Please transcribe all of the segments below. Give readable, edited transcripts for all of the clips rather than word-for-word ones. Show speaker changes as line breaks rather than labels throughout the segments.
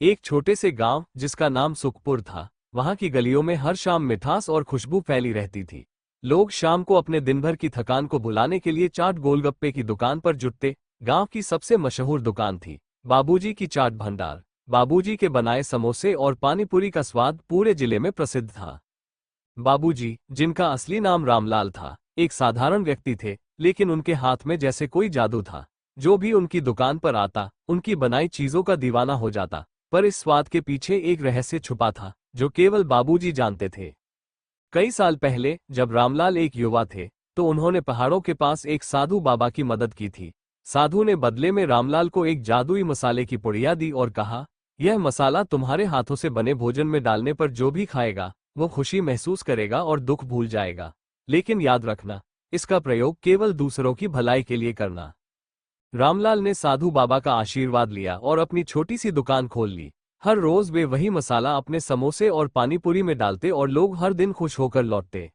एक छोटे से गांव जिसका नाम सुखपुर था, वहां की गलियों में हर शाम मिठास और खुशबू फैली रहती थी। लोग शाम को अपने दिन भर की थकान को भुलाने के लिए चाट गोलगप्पे की दुकान पर जुटते। गांव की सबसे मशहूर दुकान थी बाबूजी की चाट भंडार। बाबूजी के बनाए समोसे और पानीपुरी का स्वाद पूरे जिले में प्रसिद्ध था। बाबूजी, जिनका असली नाम रामलाल था, एक साधारण व्यक्ति थे, लेकिन उनके हाथ में जैसे कोई जादू था। जो भी उनकी दुकान पर आता, उनकी बनाई चीजों का दीवाना हो जाता। पर इस स्वाद के पीछे एक रहस्य छुपा था, जो केवल बाबूजी जानते थे। कई साल पहले जब रामलाल एक युवा थे, तो उन्होंने पहाड़ों के पास एक साधु बाबा की मदद की थी। साधु ने बदले में रामलाल को एक जादुई मसाले की पुड़िया दी और कहा, यह मसाला तुम्हारे हाथों से बने भोजन में डालने पर जो भी खाएगा, वो खुशी महसूस करेगा और दुख भूल जाएगा। लेकिन याद रखना, इसका प्रयोग केवल दूसरों की भलाई के लिए करना। रामलाल ने साधु बाबा का आशीर्वाद लिया और अपनी छोटी सी दुकान खोल ली। हर रोज वे वही मसाला अपने समोसे और पानीपुरी में डालते और लोग हर दिन खुश होकर लौटते।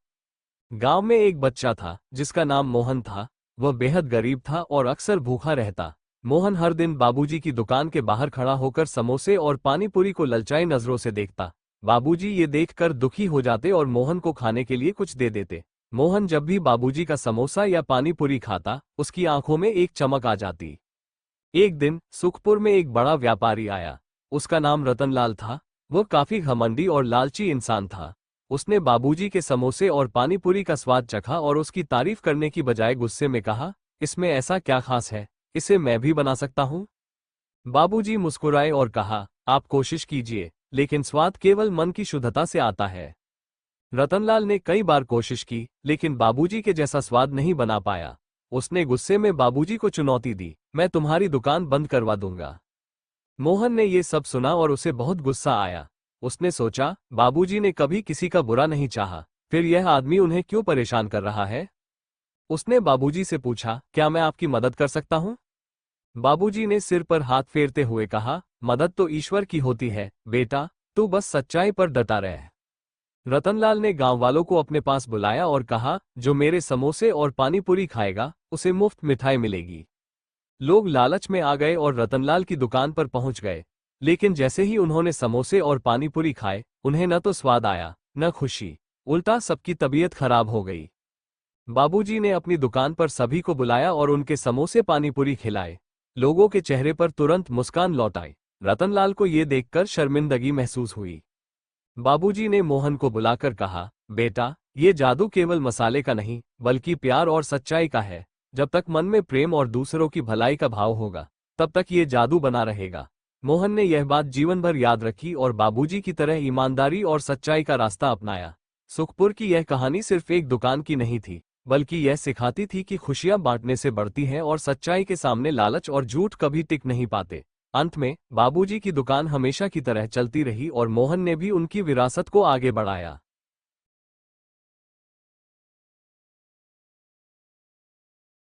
गांव में एक बच्चा था जिसका नाम मोहन था। वह बेहद गरीब था और अक्सर भूखा रहता। मोहन हर दिन बाबूजी की दुकान के बाहर खड़ा होकर समोसे और पानीपुरी को ललचाई नजरों से देखता। बाबूजी ये देखकर दुखी हो जाते और मोहन को खाने के लिए कुछ दे देते। मोहन जब भी बाबूजी का समोसा या पानीपुरी खाता, उसकी आंखों में एक चमक आ जाती। एक दिन सुखपुर में एक बड़ा व्यापारी आया। उसका नाम रतनलाल था। वह काफी घमंडी और लालची इंसान था। उसने बाबूजी के समोसे और पानीपुरी का स्वाद चखा और उसकी तारीफ करने की बजाय गुस्से में कहा, इसमें ऐसा क्या खास है, इसे मैं भी बना सकता हूं। बाबूजी मुस्कुराए और कहा, आप कोशिश कीजिए, लेकिन स्वाद केवल मन की शुद्धता से आता है। रतनलाल ने कई बार कोशिश की, लेकिन बाबूजी के जैसा स्वाद नहीं बना पाया। उसने गुस्से में बाबूजी को चुनौती दी, मैं तुम्हारी दुकान बंद करवा दूंगा। मोहन ने ये सब सुना और उसे बहुत गुस्सा आया। उसने सोचा, बाबूजी ने कभी किसी का बुरा नहीं चाहा, फिर यह आदमी उन्हें क्यों परेशान कर रहा है। उसने बाबूजी से पूछा, क्या मैं आपकी मदद कर सकता हूं? बाबूजी ने सिर पर हाथ फेरते हुए कहा, मदद तो ईश्वर की होती है बेटा, तू बस सच्चाई पर डटा रह। रतनलाल ने गांव वालों को अपने पास बुलाया और कहा, जो मेरे समोसे और पानीपुरी खाएगा, उसे मुफ्त मिठाई मिलेगी। लोग लालच में आ गए और रतनलाल की दुकान पर पहुंच गए। लेकिन जैसे ही उन्होंने समोसे और पानीपुरी खाए, उन्हें न तो स्वाद आया, न खुशी। उल्टा सबकी तबीयत खराब हो गई। बाबूजी ने अपनी दुकान पर सभी को बुलाया और उनके समोसे पानीपुरी खिलाए। लोगों के चेहरे पर तुरंत मुस्कान लौट आई। रतनलाल को यह देखकर शर्मिंदगी महसूस हुई। बाबूजी ने मोहन को बुलाकर कहा, बेटा, ये जादू केवल मसाले का नहीं, बल्कि प्यार और सच्चाई का है। जब तक मन में प्रेम और दूसरों की भलाई का भाव होगा, तब तक ये जादू बना रहेगा। मोहन ने यह बात जीवन भर याद रखी और बाबूजी की तरह ईमानदारी और सच्चाई का रास्ता अपनाया। सुखपुर की यह कहानी सिर्फ एक दुकान की नहीं थी, बल्कि यह सिखाती थी कि खुशियां बांटने से बढ़ती हैं और सच्चाई के सामने लालच और झूठ कभी टिक नहीं पाते। अंत में बाबूजी की दुकान हमेशा की तरह चलती रही और मोहन ने भी उनकी विरासत को आगे बढ़ाया।